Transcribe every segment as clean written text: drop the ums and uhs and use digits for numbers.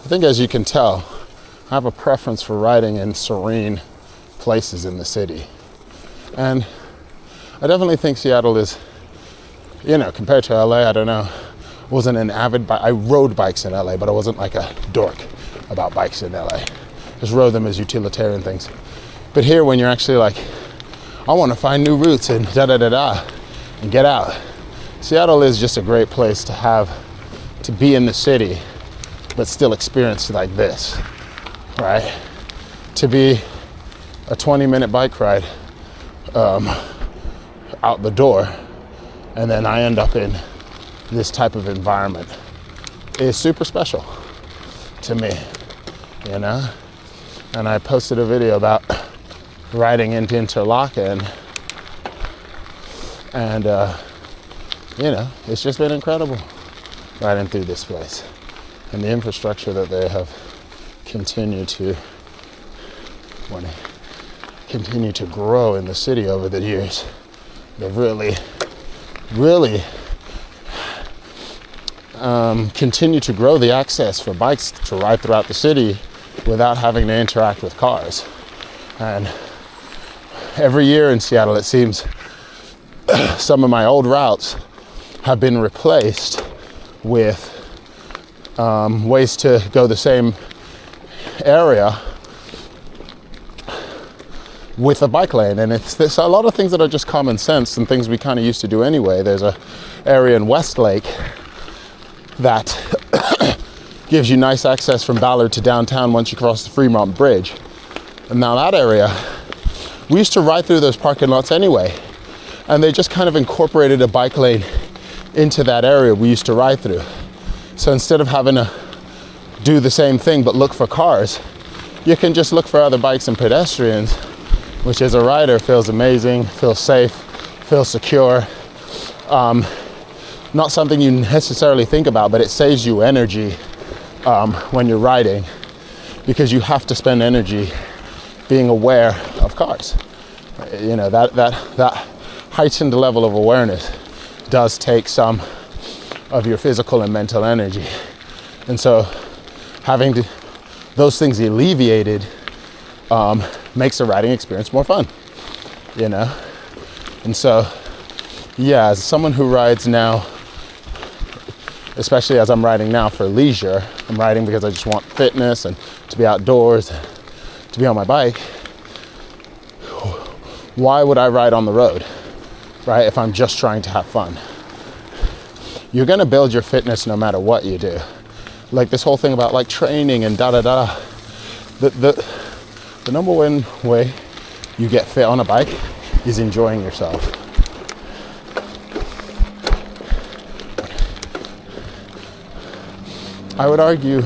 I think, as you can tell, I have a preference for riding in serene places in the city. And I definitely think Seattle is, you know, compared to LA, I don't know, wasn't an avid I rode bikes in LA, but I wasn't like a dork about bikes in LA. Just rode them as utilitarian things. But here, when you're actually like, I want to find new routes and da-da-da-da, and get out. Seattle is just a great place to be in the city, but still experience like this, right? To be a 20-minute bike ride out the door, and then I end up in this type of environment is super special to me, you know? And I posted a video about riding into Interlaken, and you know, it's just been incredible riding through this place. And the infrastructure that they have continued to grow in the city over the years. They've really continued to grow the access for bikes to ride throughout the city without having to interact with cars. And every year in Seattle, it seems some of my old routes have been replaced with ways to go the same area with a bike lane. And there's a lot of things that are just common sense and things we kind of used to do anyway. There's a area in Westlake that gives you nice access from Ballard to downtown once you cross the Fremont Bridge. And now that area, we used to ride through those parking lots anyway, and they just kind of incorporated a bike lane into that area we used to ride through. So instead of having to do the same thing but look for cars, you can just look for other bikes and pedestrians, which as a rider feels amazing, feels safe, feels secure. Not something you necessarily think about, but it saves you energy when you're riding, because you have to spend energy being aware of cars. You know, that heightened level of awareness does take some of your physical and mental energy. And so having those things alleviated makes the riding experience more fun, you know? And so, yeah, as someone who rides now, especially as I'm riding now for leisure, I'm riding because I just want fitness and to be outdoors, to be on my bike. Why would I ride on the road, right, if I'm just trying to have fun? You're gonna build your fitness no matter what you do. Like this whole thing about like training and da-da-da. The number one way you get fit on a bike is enjoying yourself. I would argue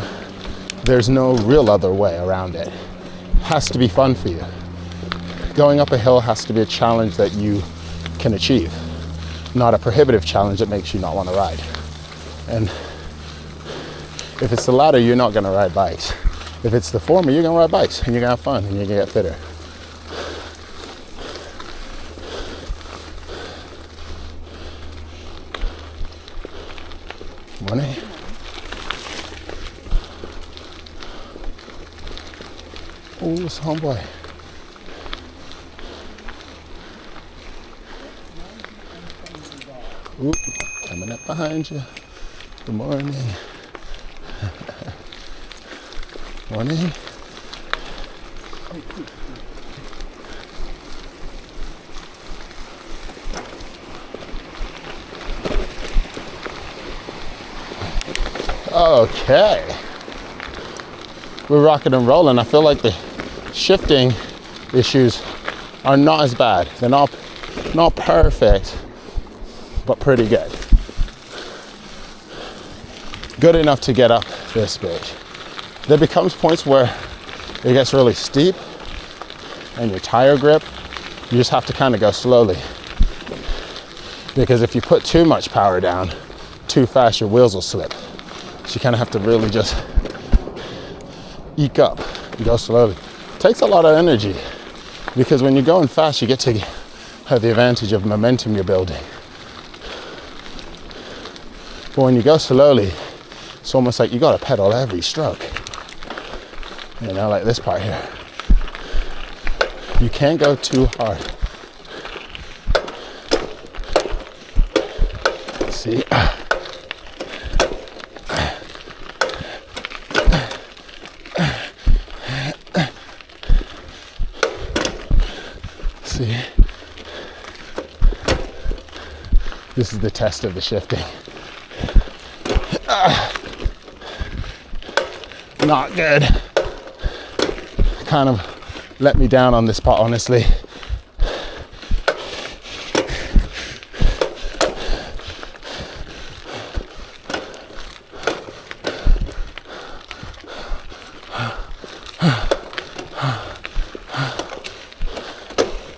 there's no real other way around it. It has to be fun for you. Going up a hill has to be a challenge that you can achieve, not a prohibitive challenge that makes you not want to ride. And if it's the latter, you're not going to ride bikes. If it's the former, you're going to ride bikes and you're going to have fun and you're going to get fitter. Morning. Oh, it's homeboy. Oop, coming up behind you. Good morning. Morning. Okay. We're rocking and rolling. I feel like the shifting issues are not as bad. They're not perfect, but pretty good. Good enough to get up this big. There becomes points where it gets really steep and your tire grip, you just have to kind of go slowly. Because if you put too much power down too fast, your wheels will slip. So you kind of have to really just eke up and go slowly. It takes a lot of energy because when you're going fast, you get to have the advantage of momentum you're building. But when you go slowly, it's almost like you got to pedal every stroke. You know, like this part here. You can't go too hard. See? See? This is the test of the shifting. Not good. Kind of let me down on this part, honestly.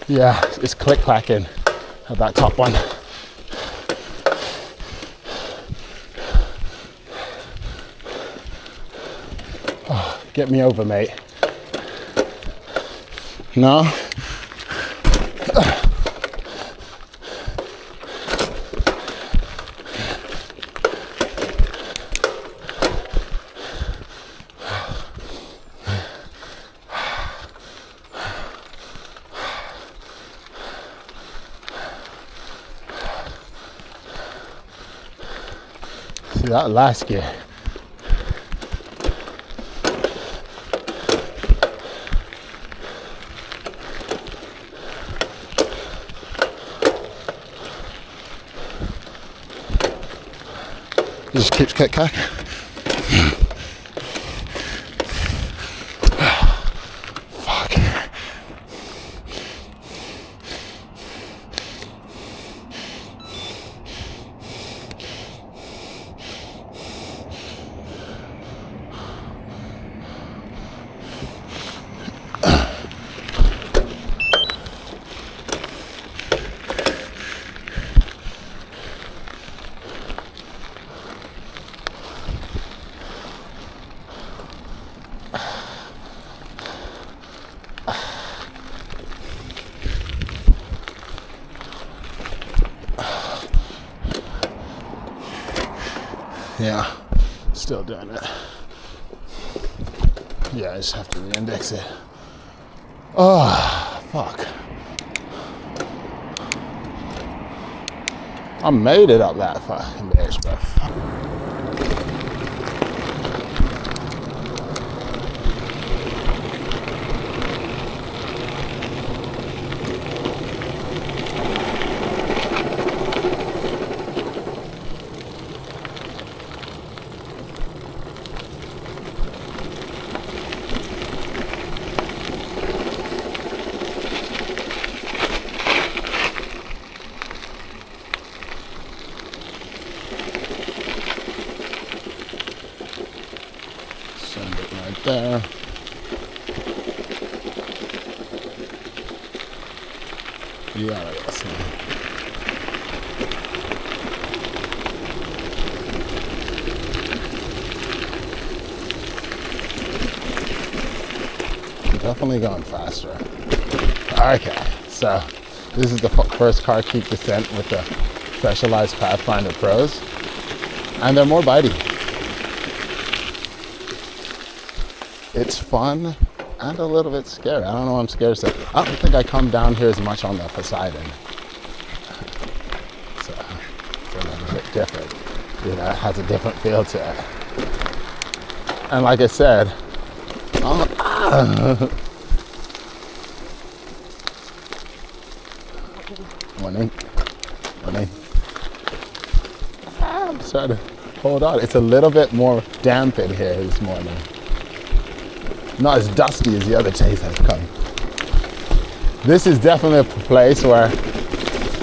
Yeah, it's click-clacking at that top one. Oh, get me over, mate. No? See that last gear. It just keeps kick back. Fuck. Yeah, still doing it. Yeah, I just have to re-index it. Oh, fuck. I made it up that fucking bitch, bro. Send it right there. Yeah, that's it. Definitely going faster. Okay, so this is the first car keep descent with the Specialized Pathfinder Pros, and they're more bitey. It's fun and a little bit scary. I don't know what I'm scared of. I don't think I come down here as much on the Poseidon. So it's a little bit different. You know, it has a different feel to it. And like I said, Morning. I'm trying to hold on. It's a little bit more damp in here this morning. Not as dusty as the other days I've come. This is definitely a place where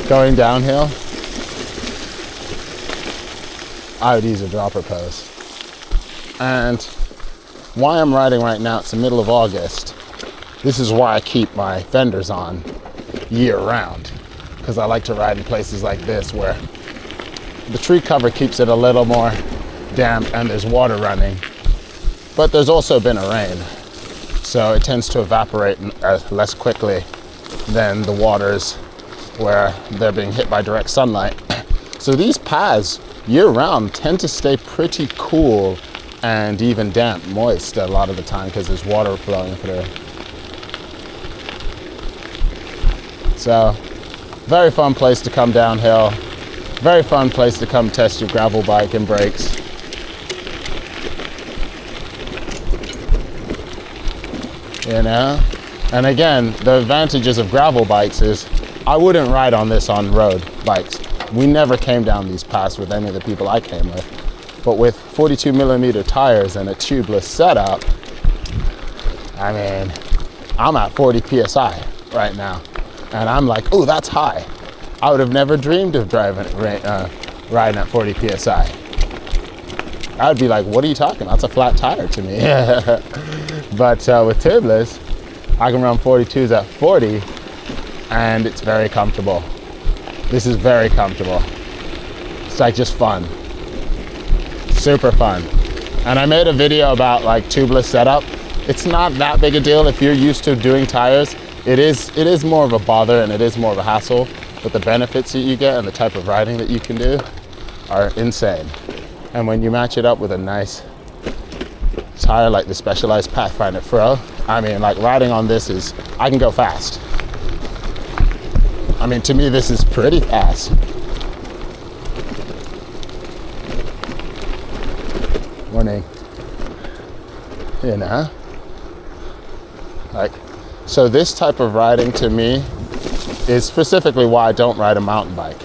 going downhill, I would use a dropper post. And why I'm riding right now, it's the middle of August. This is why I keep my fenders on year round, because I like to ride in places like this where the tree cover keeps it a little more damp and there's water running, but there's also been a rain, so it tends to evaporate less quickly than the waters where they're being hit by direct sunlight. So these paths year round tend to stay pretty cool and even damp, moist a lot of the time because there's water flowing through. So, very fun place to come downhill. Very fun place to come test your gravel bike and brakes. You know? And again, the advantages of gravel bikes is I wouldn't ride on this on road bikes. We never came down these paths with any of the people I came with. But with 42 millimeter tires and a tubeless setup, I mean, I'm at 40 PSI right now. And I'm like, oh, that's high. I would have never dreamed of riding at 40 PSI. I would be like, what are you talking about? That's a flat tire to me. But with tubeless, I can run 42s at 40 and it's very comfortable. This is very comfortable. It's like just fun. Super fun. And I made a video about like tubeless setup. It's not that big a deal if you're used to doing tires. It is more of a bother and it is more of a hassle, but the benefits that you get and the type of riding that you can do are insane. And when you match it up with a nice tire like the Specialized Pathfinder Pro, I mean, like riding on this is, I can go fast. I mean, to me, this is pretty fast. Morning. You know? Like, so this type of riding to me is specifically why I don't ride a mountain bike.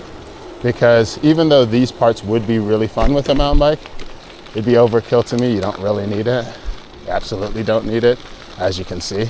Because even though these parts would be really fun with a mountain bike, it'd be overkill to me. You don't really need it. You absolutely don't need it, as you can see.